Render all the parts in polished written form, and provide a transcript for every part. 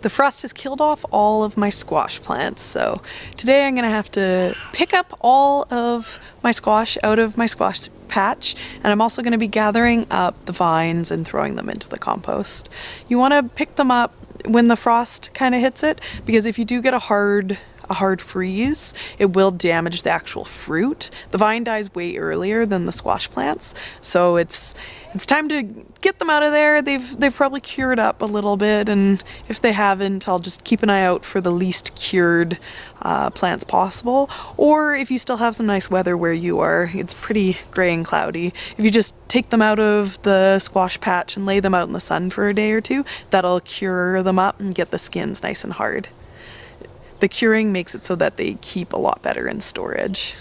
The frost has killed off all of my squash plants, so today I'm gonna have to pick up all of my squash out of my squash patch, and I'm also gonna be gathering up the vines and throwing them into the compost. You wanna pick them up when the frost kind of hits it, because if you do get a hard freeze, it will damage the actual fruit. The vine dies way earlier than the squash plants, so it's time to get them out of there. They've probably cured up a little bit, and if they haven't, I'll just keep an eye out for the least cured plants possible. Or if you still have some nice weather where you are, it's pretty gray and cloudy, if you just take them out of the squash patch and lay them out in the sun for a day or two, that'll cure them up and get the skins nice and hard. The curing makes it so that they keep a lot better in storage.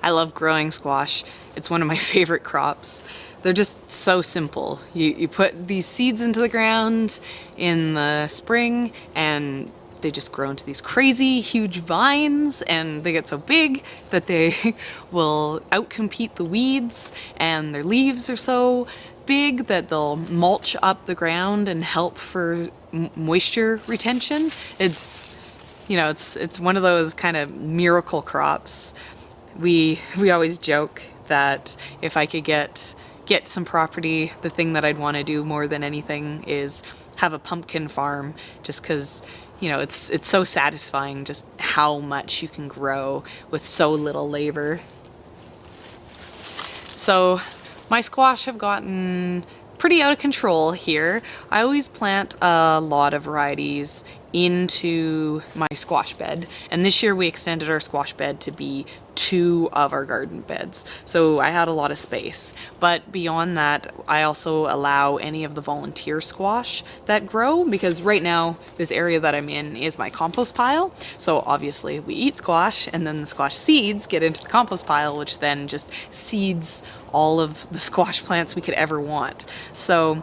I love growing squash. It's one of my favorite crops. They're just so simple. You put these seeds into the ground in the spring and they just grow into these crazy huge vines, and they get so big that they will outcompete the weeds, and their leaves are so big that they'll mulch up the ground and help for moisture retention. It's, you know, it's one of those kind of miracle crops. We always joke that if I could get some property, the thing that I'd want to do more than anything is have a pumpkin farm, just because, you know, it's so satisfying just how much you can grow with so little labor. So my squash have gotten pretty out of control here. I always plant a lot of varieties into my squash bed, and this year we extended our squash bed to be 2 of our garden beds, so I had a lot of space. But beyond that, I also allow any of the volunteer squash that grow, because right now this area that I'm in is my compost pile, so obviously we eat squash and then the squash seeds get into the compost pile, which then just seeds all of the squash plants we could ever want. So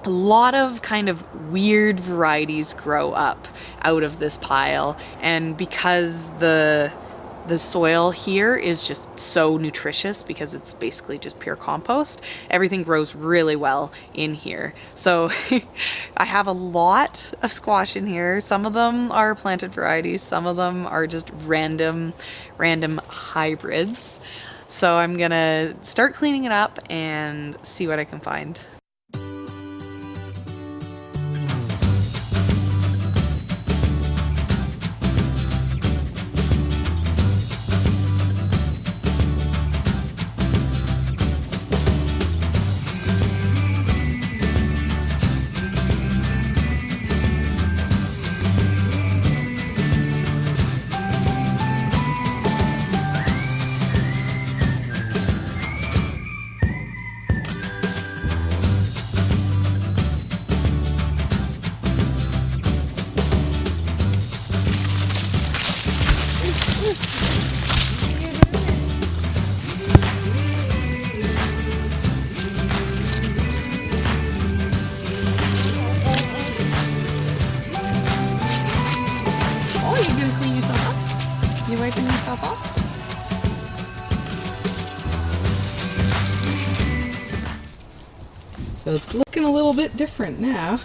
a lot of kind of weird varieties grow up out of this pile, and because the soil here is just so nutritious, because it's basically just pure compost, everything grows really well in here. So I have a lot of squash in here. Some of them are planted varieties, some of them are just random hybrids. So I'm gonna start cleaning it up and see what I can find. You wiping yourself off? So it's looking a little bit different now.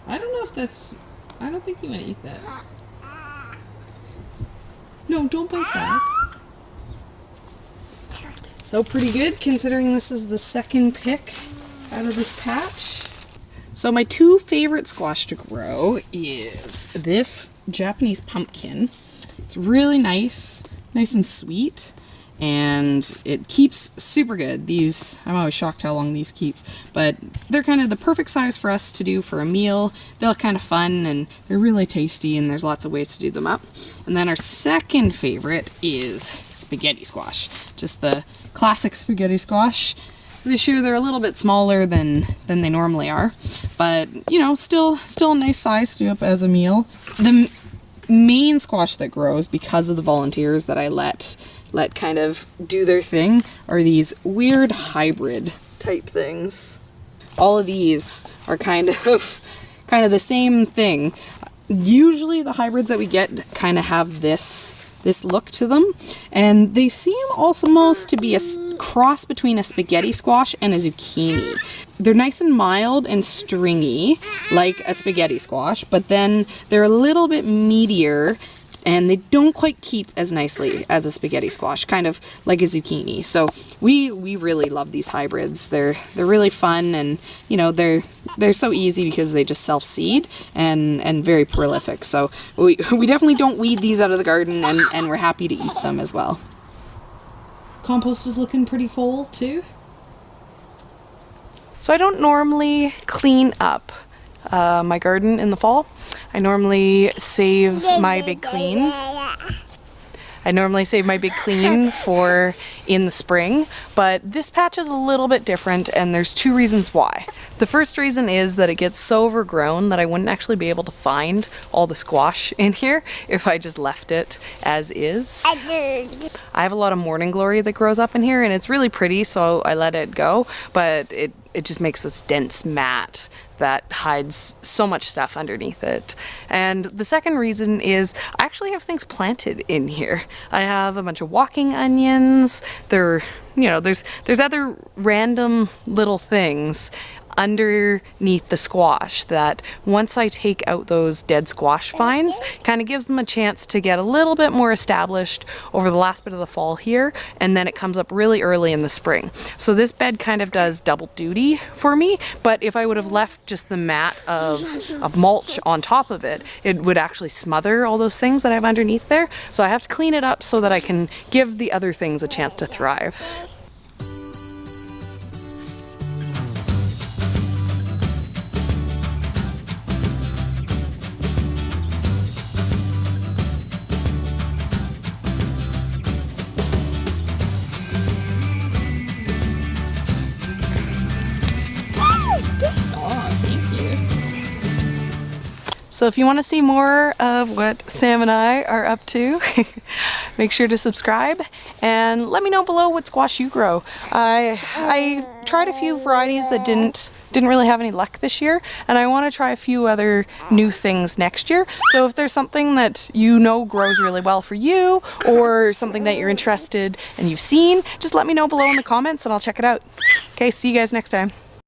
I don't know if that's... I don't think you want to eat that. No, don't bite that. So pretty good, considering this is the second pick out of this patch. So my 2 favorite squash to grow is this Japanese pumpkin. It's really nice and sweet, and it keeps super good. These, I'm always shocked how long these keep, but they're kind of the perfect size for us to do for a meal. They look kind of fun, and they're really tasty, and there's lots of ways to do them up. And then our second favorite is spaghetti squash, just the classic spaghetti squash. This year they're a little bit smaller than they normally are, but you know, still a nice size to do up as a meal. The main squash that grows, because of the volunteers that I let kind of do their thing, are these weird hybrid type things. All of these are kind of the same thing. usually the hybrids that we get kind of have this look to them, and they seem almost to be a cross between a spaghetti squash and a zucchini. They're nice and mild and stringy like a spaghetti squash, but then they're a little bit meatier and they don't quite keep as nicely as a spaghetti squash, kind of like a zucchini. So we really love these hybrids. They're really fun, and you know, they're so easy because they just self-seed and very prolific. So we definitely don't weed these out of the garden, and we're happy to eat them as well. Compost is looking pretty full too. So I don't normally clean up my garden in the fall. I normally save my big clean. For in the spring, but this patch is a little bit different, and there's two reasons why. The first reason is that it gets so overgrown that I wouldn't actually be able to find all the squash in here if I just left it as is. I have a lot of morning glory that grows up in here, and it's really pretty, so I let it go, but it just makes this dense mat that hides so much stuff underneath it. And the second reason is I actually have things planted in here. I have a bunch of walking onions. There's other random little things underneath the squash that once I take out those dead squash vines, kind of gives them a chance to get a little bit more established over the last bit of the fall here, and then it comes up really early in the spring. So this bed kind of does double duty for me, but if I would have left just the mat of mulch on top of it, it would actually smother all those things that I have underneath there. So I have to clean it up so that I can give the other things a chance to thrive. So if you want to see more of what Sam and I are up to, make sure to subscribe and let me know below what squash you grow. I tried a few varieties that didn't really have any luck this year, and I want to try a few other new things next year. So if there's something that you know grows really well for you, or something that you're interested and you've seen, just let me know below in the comments and I'll check it out. Okay, see you guys next time.